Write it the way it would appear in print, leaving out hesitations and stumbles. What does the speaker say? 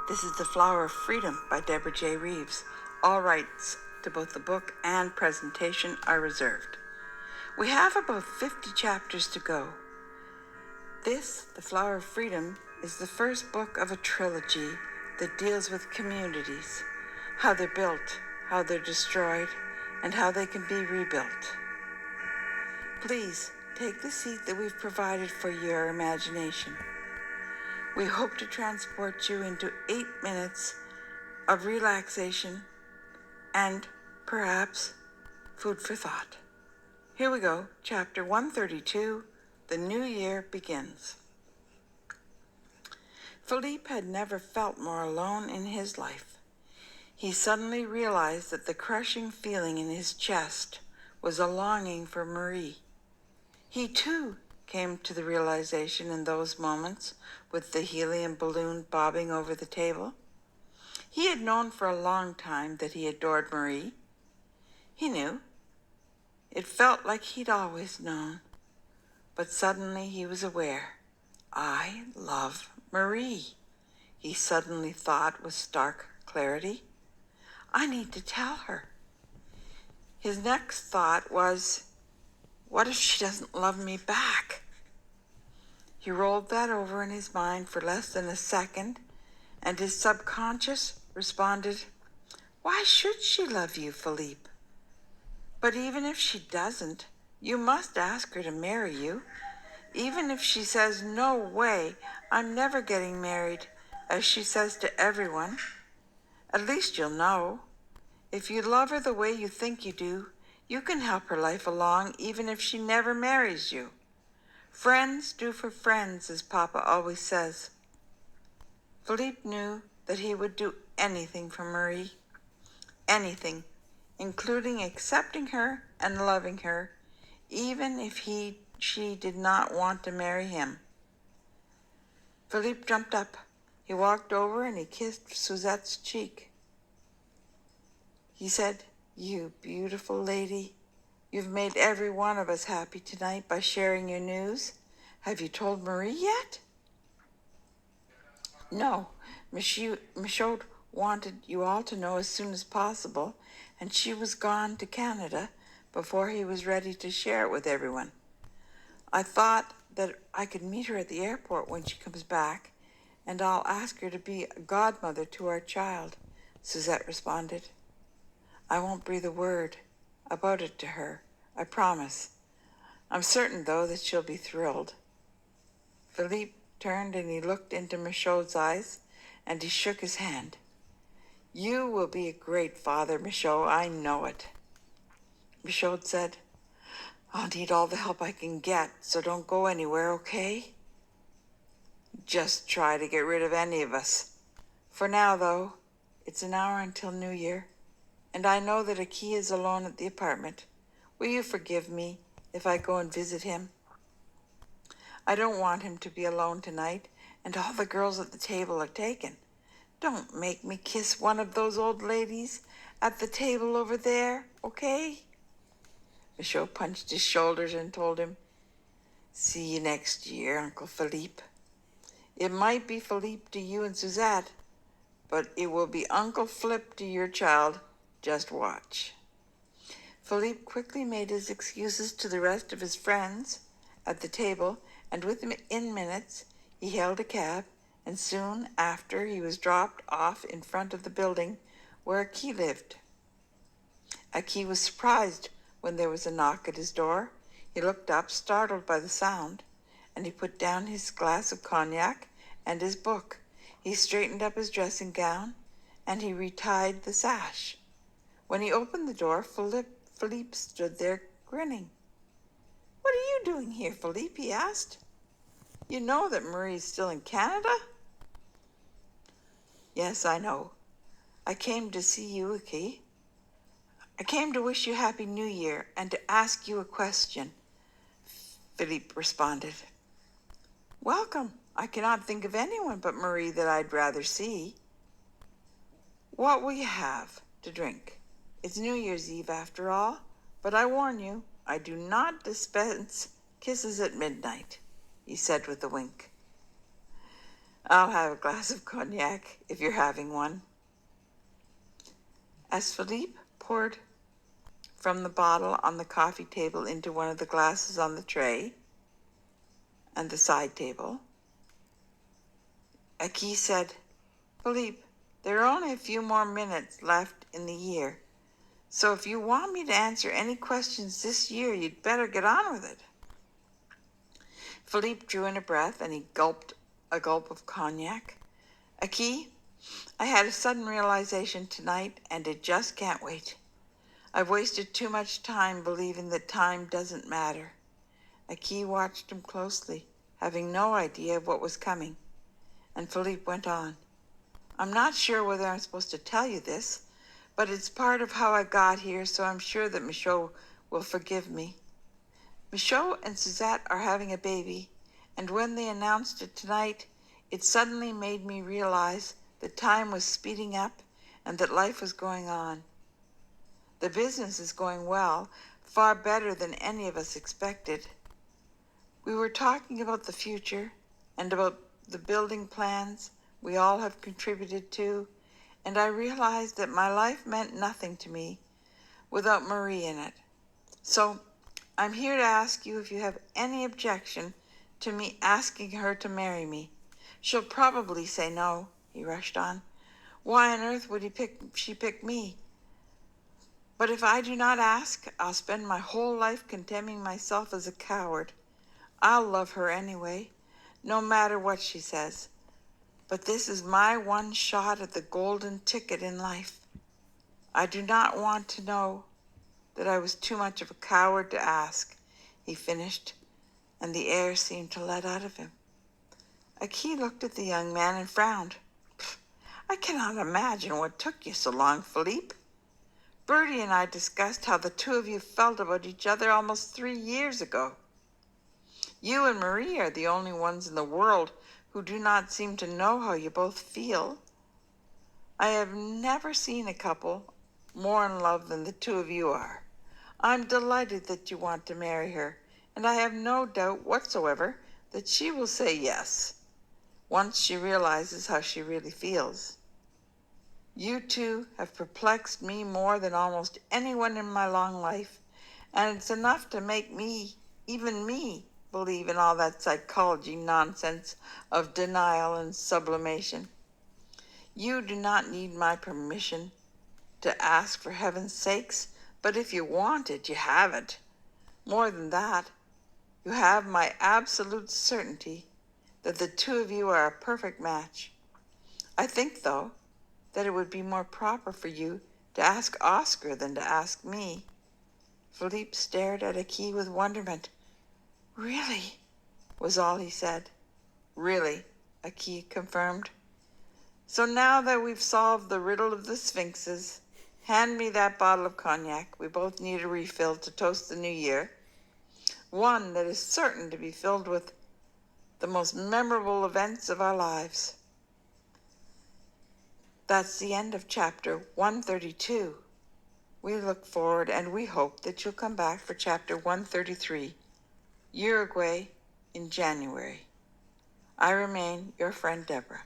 This is The Flower of Freedom by Deborah J. Reeves. All rights to both the book and presentation are reserved. We have about 50 chapters to go. This, The Flower of Freedom, is the first book of a trilogy that deals with communities, how they're built, how they're destroyed, and how they can be rebuilt. Please take the seat that we've provided for your imagination. We hope to transport you into 8 minutes of relaxation and, perhaps, food for thought. Here we go, Chapter 132, The New Year Begins. Philippe had never felt more alone in his life. He suddenly realized that the crushing feeling in his chest was a longing for Marie. He, too, came to the realization in those moments with the helium balloon bobbing over the table. He had known for a long time that he adored Marie. He knew. It felt like he'd always known. But suddenly he was aware. I love Marie, he suddenly thought with stark clarity. I need to tell her. His next thought was, what if she doesn't love me back? He rolled that over in his mind for less than a second, and his subconscious responded, why should she love you, Philippe? But even if she doesn't, you must ask her to marry you. Even if she says, no way, I'm never getting married, as she says to everyone, at least you'll know. If you love her the way you think you do, you can help her life along even if she never marries you. Friends do for friends, as Papa always says. Philippe knew that he would do anything for Marie. Anything, including accepting her and loving her, even if she did not want to marry him. Philippe jumped up. He walked over and he kissed Suzette's cheek. He said, you beautiful lady, you've made every one of us happy tonight by sharing your news. Have you told Marie yet? No, Michaud wanted you all to know as soon as possible, and she was gone to Canada before he was ready to share it with everyone. I thought that I could meet her at the airport when she comes back, and I'll ask her to be a godmother to our child, Suzette responded. I won't breathe a word about it to her, I promise. I'm certain, though, that she'll be thrilled. Philippe turned and he looked into Michaud's eyes, and he shook his hand. You will be a great father, Michaud, I know it. Michaud said, I'll need all the help I can get, so don't go anywhere, okay? Just try to get rid of any of us. For now, though, it's an hour until New Year, and I know that Achille is alone at the apartment. Will you forgive me if I go and visit him? I don't want him to be alone tonight, and all the girls at the table are taken. Don't make me kiss one of those old ladies at the table over there, okay? Michaud punched his shoulders and told him, see you next year, Uncle Philippe. It might be Philippe to you and Suzette, but it will be Uncle Flip to your child. Just watch. Philippe quickly made his excuses to the rest of his friends at the table, and within minutes he hailed a cab, and soon after he was dropped off in front of the building where Achille lived. Achille was surprised when there was a knock at his door. He looked up, startled by the sound, and he put down his glass of cognac and his book. He straightened up his dressing gown, and he retied the sash. When he opened the door, Philippe stood there grinning. What are you doing here, Philippe? He asked. You know that Marie's still in Canada? Yes, I know. I came to see you, Achille. I came to wish you Happy New Year and to ask you a question, Philippe responded. Welcome. I cannot think of anyone but Marie that I'd rather see. What will you have to drink? It's New Year's Eve after all, but I warn you, I do not dispense kisses at midnight, he said with a wink. I'll have a glass of cognac if you're having one. As Philippe poured from the bottle on the coffee table into one of the glasses on the tray and the side table, Achille said, Philippe, there are only a few more minutes left in the year, so if you want me to answer any questions this year, you'd better get on with it. Philippe drew in a breath and he gulped a gulp of cognac. Achille, I had a sudden realization tonight, and it just can't wait. I've wasted too much time believing that time doesn't matter. Achille watched him closely, having no idea of what was coming, and Philippe went on. I'm not sure whether I'm supposed to tell you this, but it's part of how I got here, so I'm sure that Michaud will forgive me. Michaud and Suzette are having a baby, and when they announced it tonight, it suddenly made me realize that time was speeding up and that life was going on. The business is going well, far better than any of us expected. We were talking about the future and about the building plans we all have contributed to, and I realized that my life meant nothing to me without Marie in it. So I'm here to ask you if you have any objection to me asking her to marry me. She'll probably say no, he rushed on. Why on earth would she pick me? But if I do not ask, I'll spend my whole life condemning myself as a coward. I'll love her anyway, no matter what she says. But this is my one shot at the golden ticket in life. I do not want to know that I was too much of a coward to ask, he finished, and the air seemed to let out of him. Achille looked at the young man and frowned. I cannot imagine what took you so long, Philippe. Bertie and I discussed how the two of you felt about each other almost 3 years ago. You and Marie are the only ones in the world who do not seem to know how you both feel. I have never seen a couple more in love than the two of you are. I'm delighted that you want to marry her, and I have no doubt whatsoever that she will say yes, once she realizes how she really feels. You two have perplexed me more than almost anyone in my long life, and it's enough to make me, even me, believe in all that psychology nonsense of denial and sublimation. You do not need my permission to ask for heaven's sakes, but if you want it, you have it. More than that, you have my absolute certainty that the two of you are a perfect match. I think, though, that it would be more proper for you to ask Oscar than to ask me. Philippe stared at Achille with wonderment. Really? Was all he said. Really, Achille confirmed. So now that we've solved the riddle of the Sphinxes, hand me that bottle of cognac. We both need a refill to toast the new year. One that is certain to be filled with the most memorable events of our lives. That's the end of chapter 132. We look forward and we hope that you'll come back for chapter 133, Uruguay in January. I remain your friend Deborah.